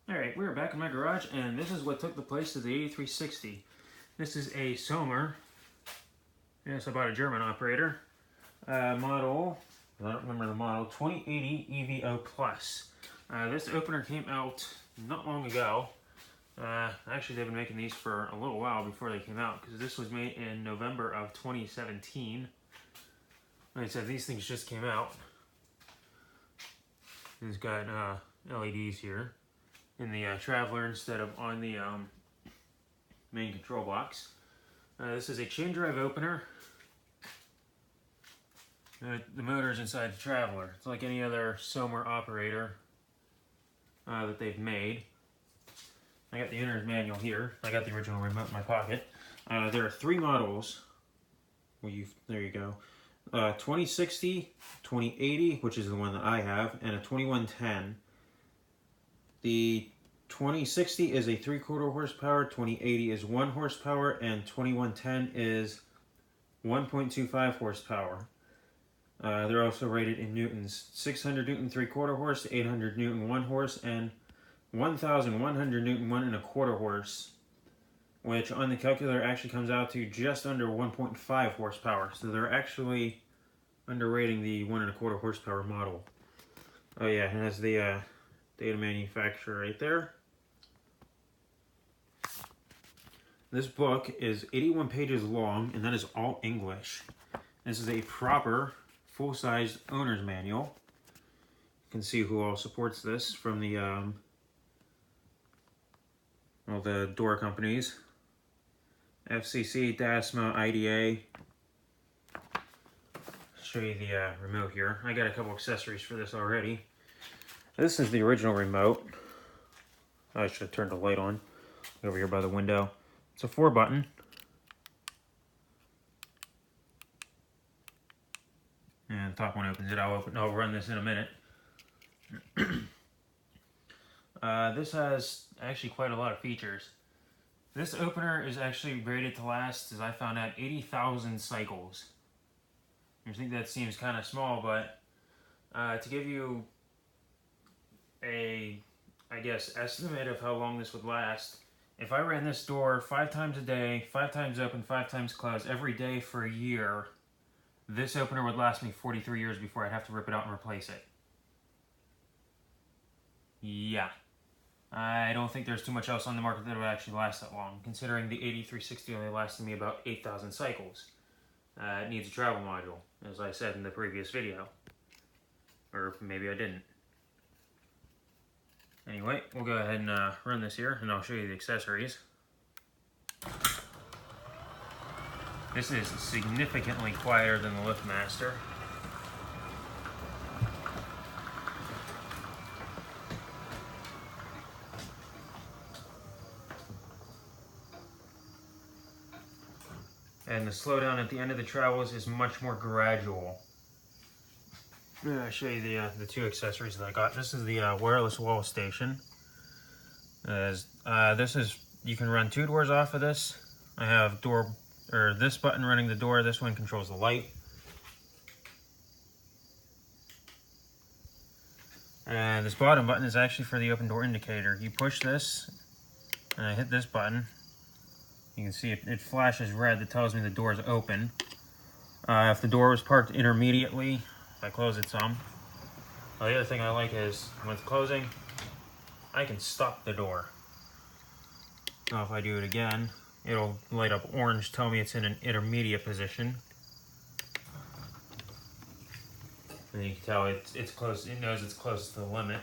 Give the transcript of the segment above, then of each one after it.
Alright, we're back in my garage, and this is what took the place of the 8360. This is a Sommer. Yes, I bought a German operator. Model, I don't remember the model, 2080 EVO Plus. This opener came out not long ago. Actually, they've been making these for a little while before they came out, because this was made in November of 2017. Like I said, these things just came out. It's got LEDs here in the Traveler instead of on the main control box. This is a chain drive opener. The motor's inside the Traveler. It's like any other Sommer operator that they've made. I got the owner's manual here. I got the original remote in my pocket. There are three models. There you go. 2060, 2080, which is the one that I have, and a 2110. The 2060 is a 3/4 horsepower, 2080 is 1 horsepower, and 2110 is 1.25 horsepower. They're also rated in newtons: 600 newton 3/4 horse, 800 newton 1 horse, and 1,100 newton 1.25 horse, which on the calculator actually comes out to just under 1.5 horsepower. So they're actually underrating the 1.25 horsepower model. Oh yeah, and that's the data manufacturer right there. This book is 81 pages long, and that is all English. This is a proper full-size owner's manual. You can see who all supports this from the all the door companies: FCC, DASMA, IDA. Show you the remote here. I got a couple accessories for this already. This is the original remote. I should have turned the light on. Over here by the window. It's a 4-button. And the top one opens it. I'll run this in a minute. This has actually quite a lot of features. This opener is actually rated to last, as I found out, 80,000 cycles. I think that seems kind of small, but to give you a, I guess, estimate of how long this would last, if I ran this door 5 times a day, 5 times open, 5 times closed, every day for a year, this opener would last me 43 years before I'd have to rip it out and replace it. Yeah. I don't think there's too much else on the market that would actually last that long, considering the 8360 only lasted me about 8,000 cycles. It needs a travel module, as I said in the previous video. Or maybe I didn't. Anyway, we'll go ahead and run this here, and I'll show you the accessories. This is significantly quieter than the LiftMaster. And the slowdown at the end of the travels is much more gradual. I'll show you the two accessories that I got. This is the wireless wall station. This is, you can run 2 doors off of this. I have this button running the door. This one controls the light. And this bottom button is actually for the open door indicator. You push this, and I hit this button. You can see it flashes red. That tells me the door is open. If the door was parked intermediately, if I close it some. The other thing I like is when it's closing, I can stop the door. Now if I do it again, it'll light up orange, tell me it's in an intermediate position. And you can tell it's close. It knows it's close to the limit.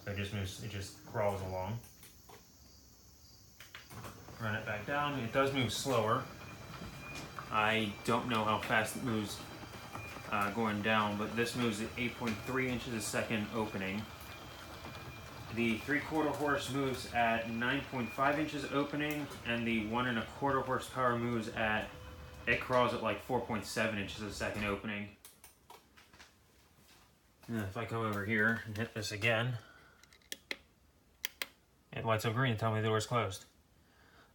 So it just moves. It just crawls along. Run it back down. It does move slower. I don't know how fast it moves going down, but this moves at 8.3 inches a second opening. The 3/4 horse moves at 9.5 inches opening, and the 1.25 horsepower moves at, it crawls at like 4.7 inches a second opening. And if I come over here and hit this again, it lights up green to tell me the door's closed.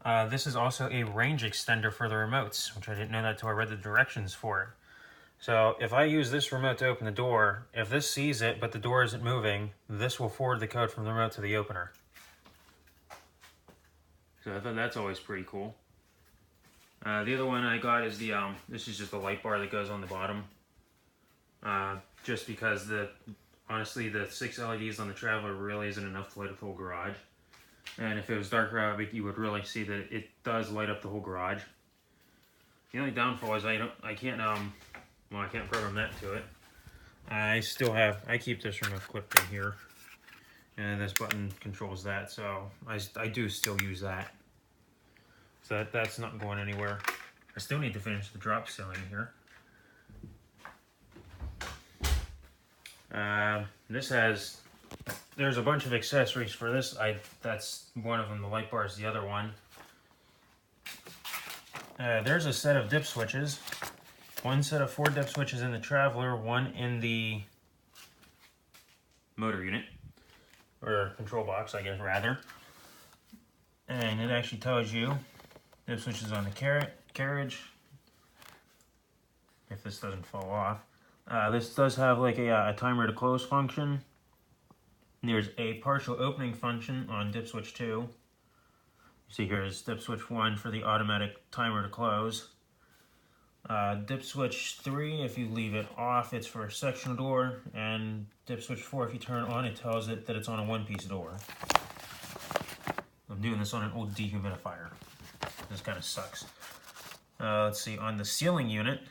This is also a range extender for the remotes, which I didn't know that until I read the directions for it. So if I use this remote to open the door, if this sees it but the door isn't moving, this will forward the code from the remote to the opener. So I thought that's always pretty cool. The other one I got is the, this is just a light bar that goes on the bottom. Just because honestly the 6 LEDs on the Traveler really isn't enough to light up the whole garage. And if it was darker out, you would really see that it does light up the whole garage. The only downfall is I can't program that to it. I keep this remote clipped in here. And this button controls that, so I do still use that. So that's not going anywhere. I still need to finish the drop ceiling here. There's a bunch of accessories for this. That's one of them. The light bar is the other one. There's a set of dip switches. One set of 4 dip switches in the Traveler, one in the motor unit, or control box, I guess, rather. And it actually tells you dip switches on the carriage, if this doesn't fall off. This does have like a timer to close function. There's a partial opening function on dip switch 2. You see here is dip switch 1 for the automatic timer to close. Dip switch 3, if you leave it off, it's for a sectional door, and dip switch 4, if you turn it on, it tells it that it's on a one-piece door. I'm doing this on an old dehumidifier. This kind of sucks. Let's see, on the ceiling unit,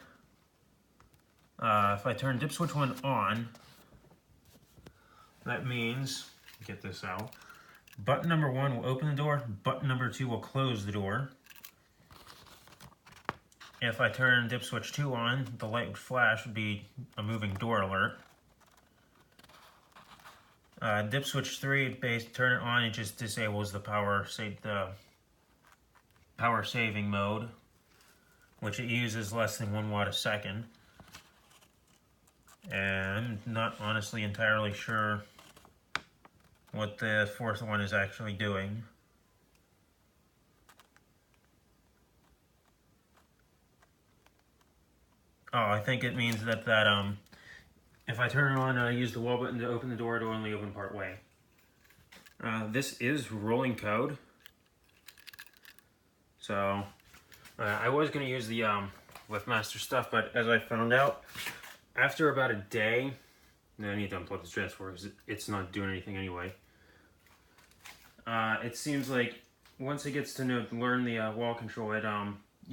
if I turn dip switch 1 on, that means, get this out, button number 1 will open the door, button number 2 will close the door. If I turn dip switch 2 on, the light would flash, would be a moving door alert. Dip switch 3, turn it on, it just disables the power saving mode, which it uses less than 1 watt a second. And I'm not honestly entirely sure what the 4th one is actually doing. Oh, I think it means that if I turn it on and I use the wall button to open the door, it'll only open part way. This is rolling code. So, I was going to use the LiftMaster stuff, but as I found out, after about a day, I need to unplug the transformer because it's not doing anything anyway. It seems like once it gets to learn the wall control, it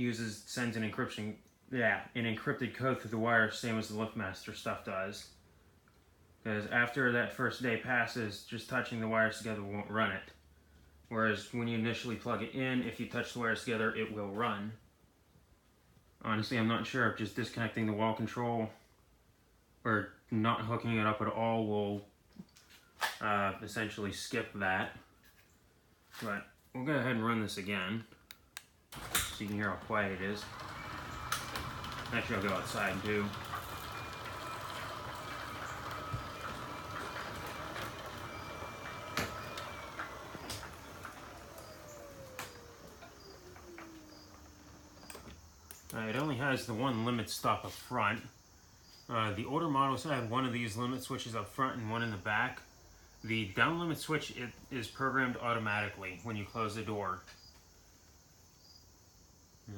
sends an encrypted code through the wire, same as the LiftMaster stuff does. Because after that first day passes, just touching the wires together won't run it. Whereas when you initially plug it in, if you touch the wires together, it will run. Honestly, I'm not sure if just disconnecting the wall control or not hooking it up at all will essentially skip that. But we'll go ahead and run this again so you can hear how quiet it is. Actually, I'll go outside too. It only has the one limit stop up front. The older models had one of these limit switches up front and one in the back. The down limit switch is programmed automatically when you close the door.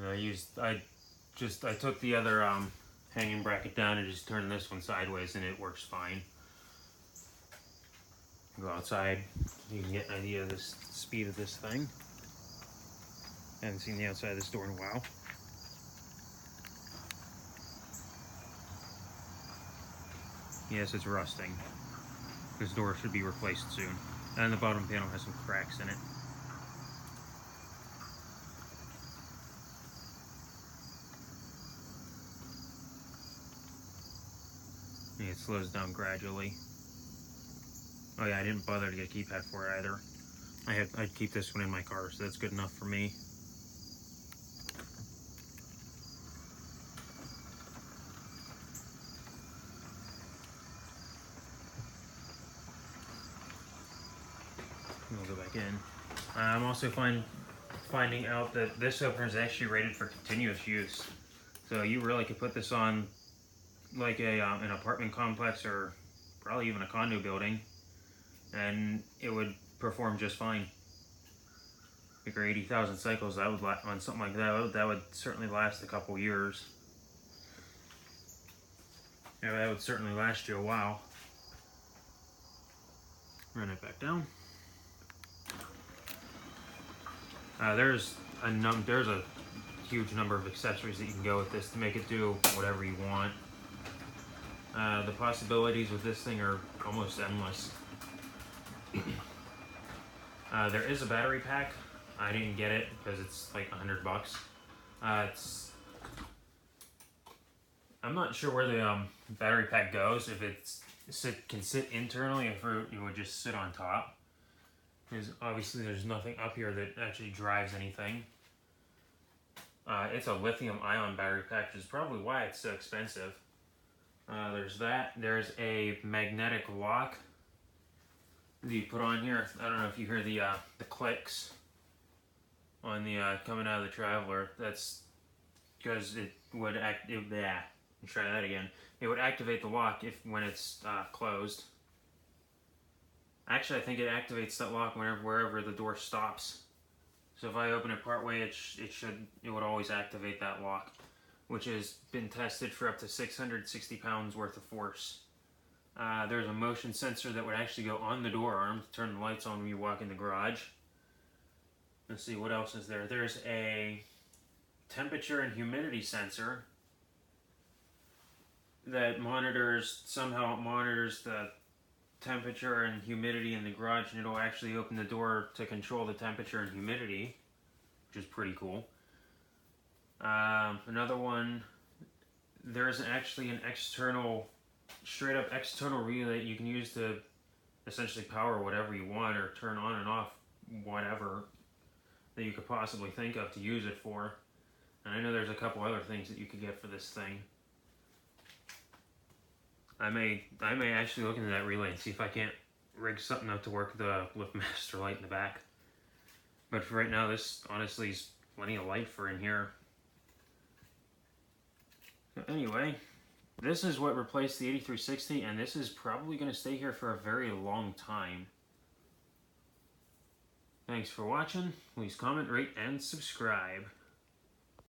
I took the other hanging bracket down and just turned this one sideways and it works fine. Go outside so you can get an idea of the speed of this thing. Haven't seen the outside of this door in a while. Yes, it's rusting. This door should be replaced soon. And the bottom panel has some cracks in it. It slows down gradually. Oh yeah, I didn't bother to get a keypad for it either. I'd keep this one in my car, so that's good enough for me. We'll go back in. I'm also finding out that this opener is actually rated for continuous use. So you really could put this on like an apartment complex or probably even a condo building, and it would perform just fine. Figure 80,000 cycles, that would on something like that would certainly last a couple years. Yeah, that would certainly last you a while. Run it back down. There's a huge number of accessories that you can go with this to make it do whatever you want. The possibilities with this thing are almost endless. There is a battery pack. I didn't get it because it's like $100. I'm not sure where the battery pack goes. If it can sit internally, if it would just sit on top. Because obviously there's nothing up here that actually drives anything. It's a lithium-ion battery pack, which is probably why it's so expensive. There's that. There's a magnetic lock that you put on here. I don't know if you hear the clicks on the coming out of the Traveler. That's because it would try that again. It would activate the lock when it's closed. Actually, I think it activates that lock wherever the door stops. So if I open it partway, it would always activate that lock, which has been tested for up to 660 pounds worth of force. There's a motion sensor that would actually go on the door arm to turn the lights on when you walk in the garage. Let's see, what else is there? There's a temperature and humidity sensor that somehow monitors the temperature and humidity in the garage, and it'll actually open the door to control the temperature and humidity, which is pretty cool. Another one, there's actually an straight up external relay you can use to essentially power whatever you want or turn on and off whatever that you could possibly think of to use it for. And I know there's a couple other things that you could get for this thing. I may actually look into that relay and see if I can't rig something up to work the LiftMaster light in the back. But for right now, this honestly is plenty of light for in here. So anyway, this is what replaced the 8360, and this is probably going to stay here for a very long time. Thanks for watching. Please comment, rate, and subscribe.